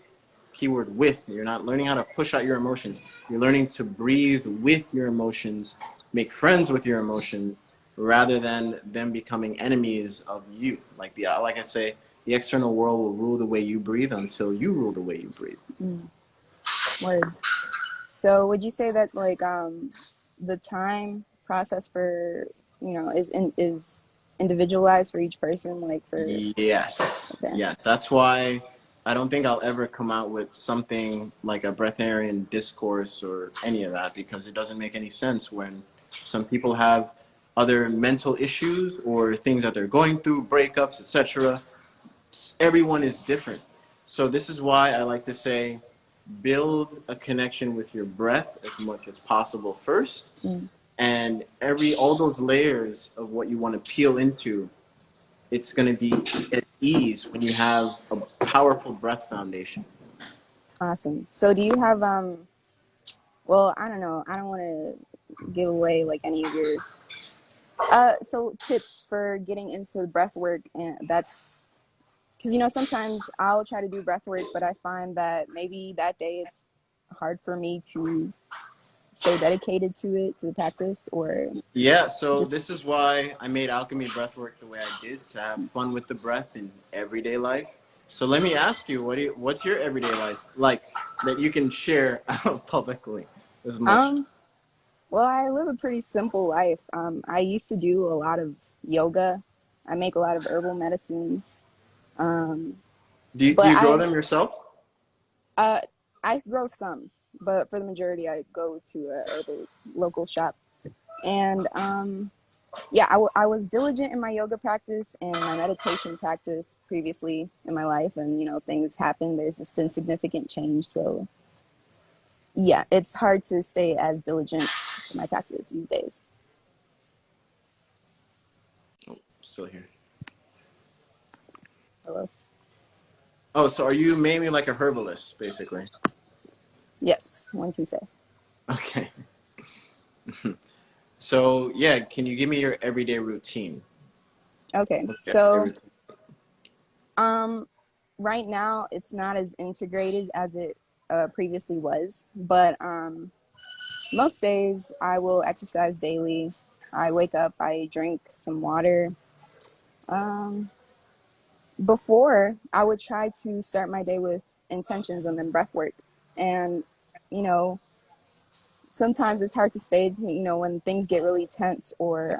keyword with. You're not learning how to push out your emotions. You're learning to breathe with your emotions, make friends with your emotions, rather than them becoming enemies of you. Like I say, the external world will rule the way you breathe until you rule the way you breathe. mm. Word. So, would you say that like the time process for is individualized for each person? Like for Yes, okay, yes. That's why I don't think I'll ever come out with something like a breatharian discourse or any of that, because it doesn't make any sense when some people have other mental issues or things that they're going through, breakups, etc. Everyone is different. So this is why I like to say build a connection with your breath as much as possible first, mm, and every all those layers of what you want to peel into, it's going to be at ease when you have a powerful breath foundation. awesome. So, do you have well, I don't know. I don't want to give away like any of your so tips for getting into breath work, and that's because sometimes I'll try to do breath work, but I find that maybe that day it's hard for me to stay dedicated to the practice, or Yeah, so just this is why I made alchemy breathwork the way I did, to have fun with the breath in everyday life. So let me ask you, what's your everyday life like that you can share out publicly as much? um well, I live a pretty simple life. I used to do a lot of yoga. I make a lot of herbal medicines. Um, Do but you grow them yourself? uh, I grow some, but for the majority, I go to a herbal local shop. And yeah, I was diligent in my yoga practice and my meditation practice previously in my life, and things happen. There's just been significant change, so yeah, it's hard to stay as diligent in my practice these days. Still here. Hello. Oh, so are you mainly like a herbalist, basically? Yes, one can say. Okay. So yeah, can you give me your everyday routine? Okay, What's your everyday so routine? um, right now it's not as integrated as it previously was, but most days I will exercise daily. I wake up, I drink some water. Um, Before, I would try to start my day with intentions and then breath work. And, you know, sometimes it's hard to stay, when things get really tense or,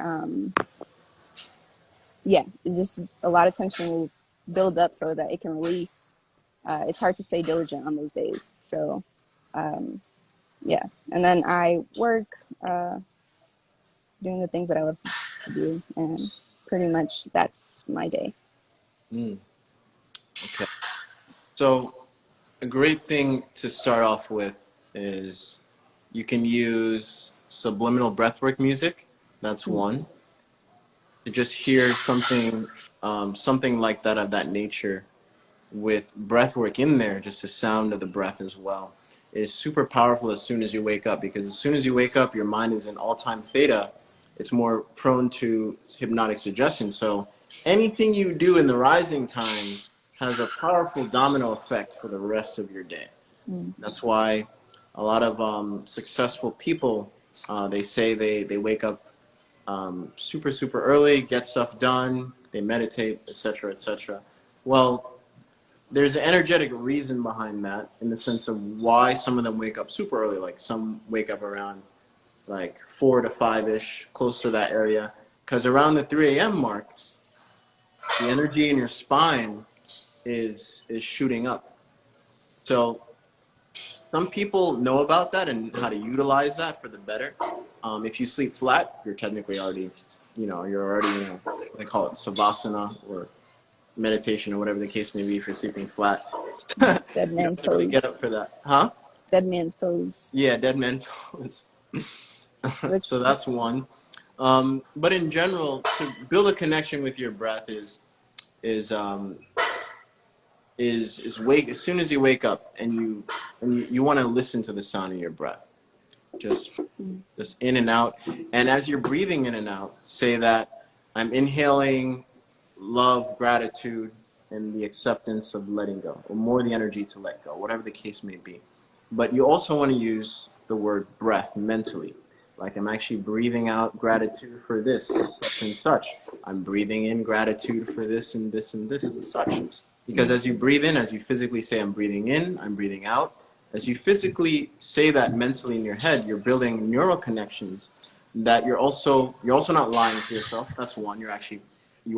yeah, it just a lot of tension will build up so that it can release. It's hard to stay diligent on those days. So, um, yeah. And then I work doing the things that I love to do. And pretty much that's my day. Mm, okay. So a great thing to start off with is you can use subliminal breathwork music. That's Mm, one. To just hear something like that of that nature with breath work in there, just the sound of the breath as well, is super powerful as soon as you wake up. Because as soon as you wake up, your mind is in all-time theta. It's more prone to hypnotic suggestion. So anything you do in the rising time has a powerful domino effect for the rest of your day. mm, That's why a lot of successful people, they say they wake up super, super early, get stuff done, they meditate, etc., etc. Well, there's an energetic reason behind that, in the sense of why some of them wake up super early. Like some wake up around like 4 to 5 ish, close to that area, because around the 3 a.m. mark, the energy in your spine is shooting up. So some people know about that and how to utilize that for the better. If you sleep flat, you're technically already, you're already, they call it savasana or meditation or whatever the case may be if you're sleeping flat. Dead You don't man's have to really get pose. up for that. Huh? Dead man's pose. Yeah, dead man pose. So Which that's one. But in general, to build a connection with your breath is um, is wake as soon as you wake up and you want to listen to the sound of your breath. Just just in and out. And as you're breathing in and out, say that I'm inhaling love, gratitude, and the acceptance of letting go, or more the energy to let go, whatever the case may be. But you also want to use the word breath mentally. Like I'm actually breathing out gratitude for this, such and such. I'm breathing in gratitude for this and this and this and such. Because as you breathe in, as you physically say, I'm breathing in, I'm breathing out, as you physically say that mentally in your head, you're building neural connections that you're also not lying to yourself. That's one. You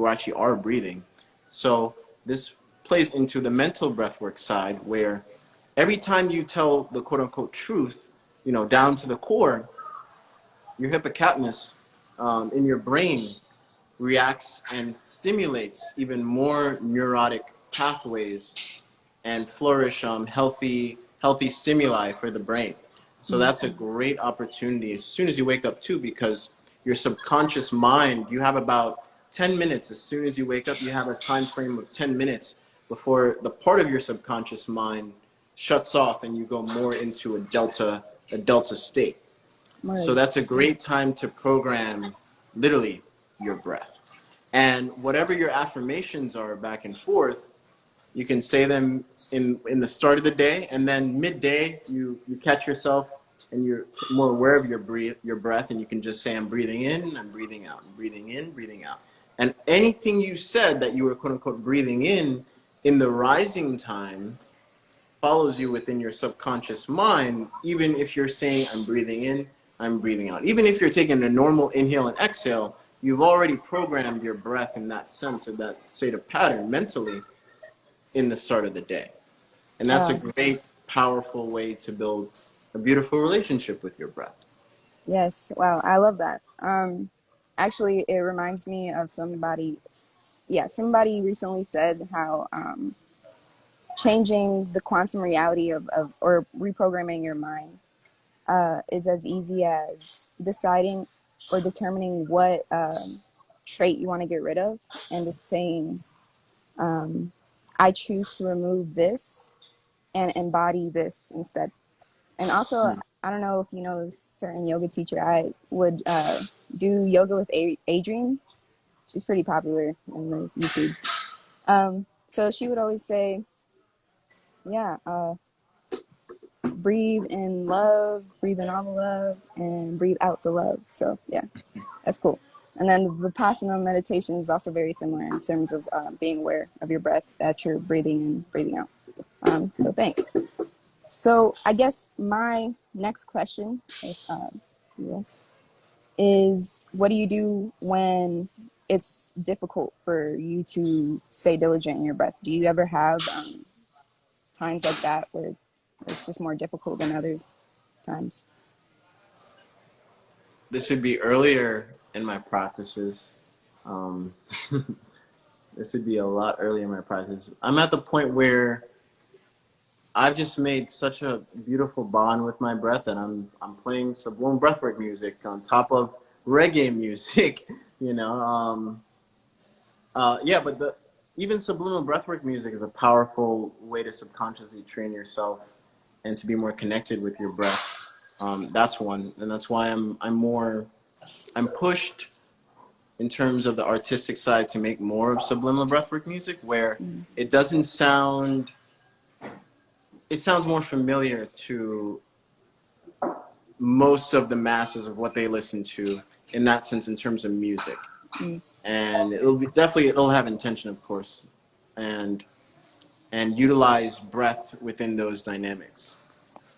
actually are breathing. So this plays into the mental breathwork side, where every time you tell the quote unquote truth, down to the core, your hippocampus in your brain reacts and stimulates even more neurotic pathways and flourish healthy stimuli for the brain. So that's a great opportunity as soon as you wake up too, because your subconscious mind, you have about 10 minutes. As soon as you wake up, you have a time frame of 10 minutes before the part of your subconscious mind shuts off and you go more into a delta state. So word. that's a great time to program literally your breath. And whatever your affirmations are back and forth, you can say them in the start of the day, and then midday you catch yourself and you're more aware of your breath, and you can just say, I'm breathing in, I'm breathing out, I'm breathing in, breathing out. And anything you said that you were quote unquote breathing in the rising time follows you within your subconscious mind, even if you're saying, I'm breathing in, I'm breathing out. Even if you're taking a normal inhale and exhale, you've already programmed your breath in that sense, of that state of pattern mentally in the start of the day. And that's a Oh, great, powerful way to build a beautiful relationship with your breath. yes. Wow, I love that. Actually, it reminds me of somebody. Yeah, somebody recently said how changing the quantum reality of or reprogramming your mind is as easy as deciding or determining what trait you want to get rid of, and just saying, I choose to remove this and embody this instead. And also, I don't know if you know this certain yoga teacher. I would do yoga with Adrienne. She's pretty popular on the YouTube. So she would always say, yeah, breathe in love, breathe in all the love, and breathe out the love. So yeah, that's cool. And then the Vipassana meditation is also very similar in terms of being aware of your breath, that you're breathing in, breathing out. So thanks. So I guess my next question, if you will, is what do you do when it's difficult for you to stay diligent in your breath? Do you ever have times like that where it's just more difficult than other times? This would be earlier in my practices. Um, this would be a lot earlier in my practice. I'm at the point where I've just made such a beautiful bond with my breath that I'm playing sublime breathwork music on top of reggae music, you know. Yeah, but even subliminal breathwork music is a powerful way to subconsciously train yourself and to be more connected with your breath. That's one, and that's why I'm pushed in terms of the artistic side to make more of subliminal breathwork music, where it doesn't sound. It sounds more familiar to most of the masses of what they listen to in that sense, in terms of music. Mm, And it'll have intention, of course, and utilize breath within those dynamics.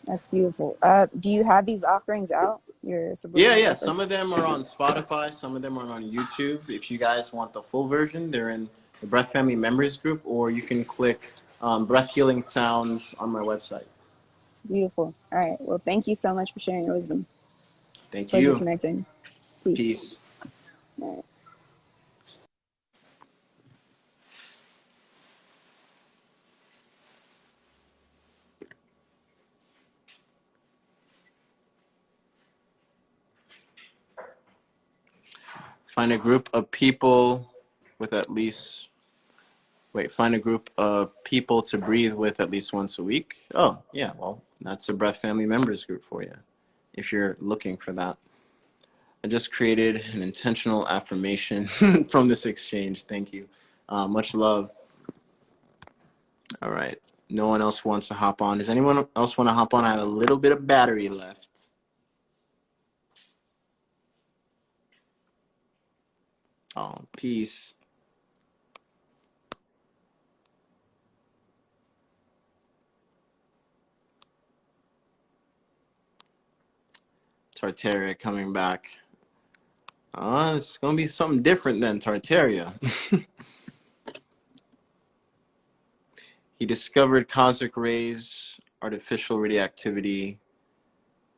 that's beautiful. Do you have these offerings out? Your Yeah, subliminal yeah. breath? Some of them are on Spotify. Some of them are on YouTube. If you guys want the full version, they're in the Breath Family members group, or you can click Breath Healing Sounds on my website. Beautiful. All right. Well, thank you so much for sharing your wisdom. Thank Pleasure you. connecting. Peace. Peace. All right. Find a group of people with at least find a group of people to breathe with at least once a week. Oh, yeah, well, that's the Breath Family members group for you, if you're looking for that. I just created an intentional affirmation from this exchange. Thank you. Much love. All right. No one else wants to hop on. Does anyone else want to hop on? I have a little bit of battery left. Oh, peace. Tartaria coming back. It's going to be something different than Tartaria. He discovered cosmic rays, artificial radioactivity,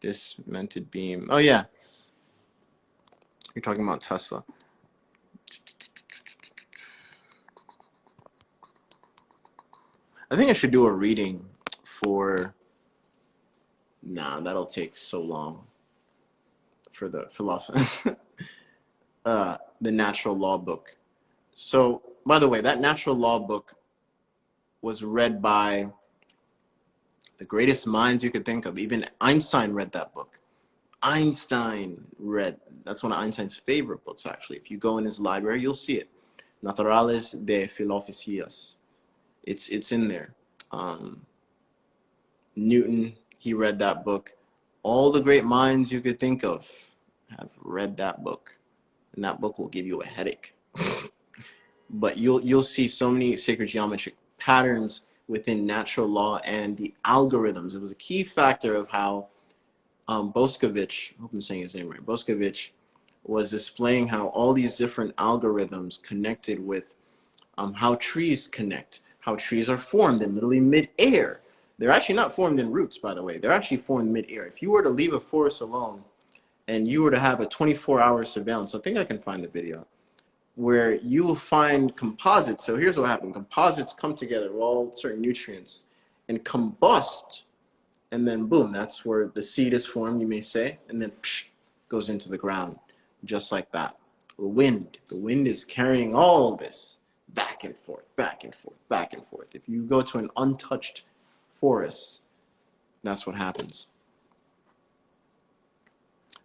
dismented beam. Oh, yeah. You're talking about Tesla. I think I should do a reading for... Nah, that'll take so long. For the philosophy. The natural law book. So, by the way, that natural law book was read by the greatest minds you could think of. Even Einstein read that book. That's one of Einstein's favorite books, actually. If you go in his library, you'll see it. Naturales de Filosofías. It's in there. Newton, he read that book. All the great minds you could think of have read that book, and that book will give you a headache. But you'll see so many sacred geometric patterns within natural law and the algorithms. It was a key factor of how Boscovich, I hope I'm saying his name right, Boscovich was displaying how all these different algorithms connected with how trees connect, how trees are formed in literally mid-air. They're actually not formed in roots, by the way. They're actually formed mid-air. If you were to leave a forest alone and you were to have a 24-hour surveillance, I think I can find the video, where you will find composites. So here's what happened. Composites come together with all certain nutrients and combust, and then boom, that's where the seed is formed, you may say, and then psh, goes into the ground, just like that. The wind is carrying all this back and forth, back and forth, back and forth. If you go to an untouched forest, that's what happens.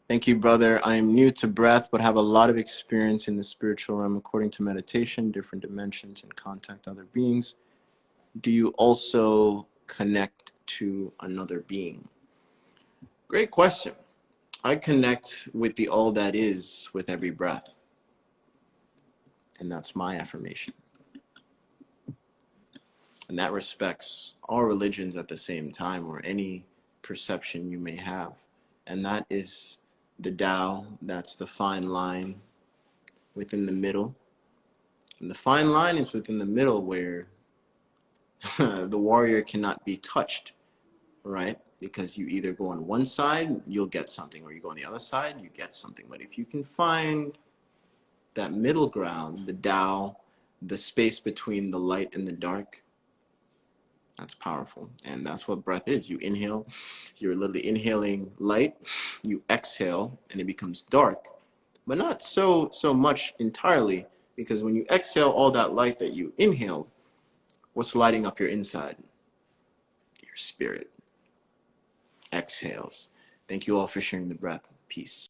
Thank you, brother. I am new to breath, but have a lot of experience in the spiritual realm according to meditation, different dimensions, and contact other beings. Do you also connect to another being? Great question. I connect with the all that is with every breath. And that's my affirmation. And that respects all religions at the same time, or any perception you may have. And that is the Tao, that's the fine line within the middle. And the fine line is within the middle where the warrior cannot be touched, right? Because you either go on one side, you'll get something, or you go on the other side, you get something. But if you can find that middle ground, the Tao, the space between the light and the dark, that's powerful. And that's what breath is. You inhale, you're literally inhaling light, you exhale, and it becomes dark. But not so much entirely, because when you exhale all that light that you inhaled, what's lighting up your inside? Your spirit exhales. Thank you all for sharing the breath. Peace.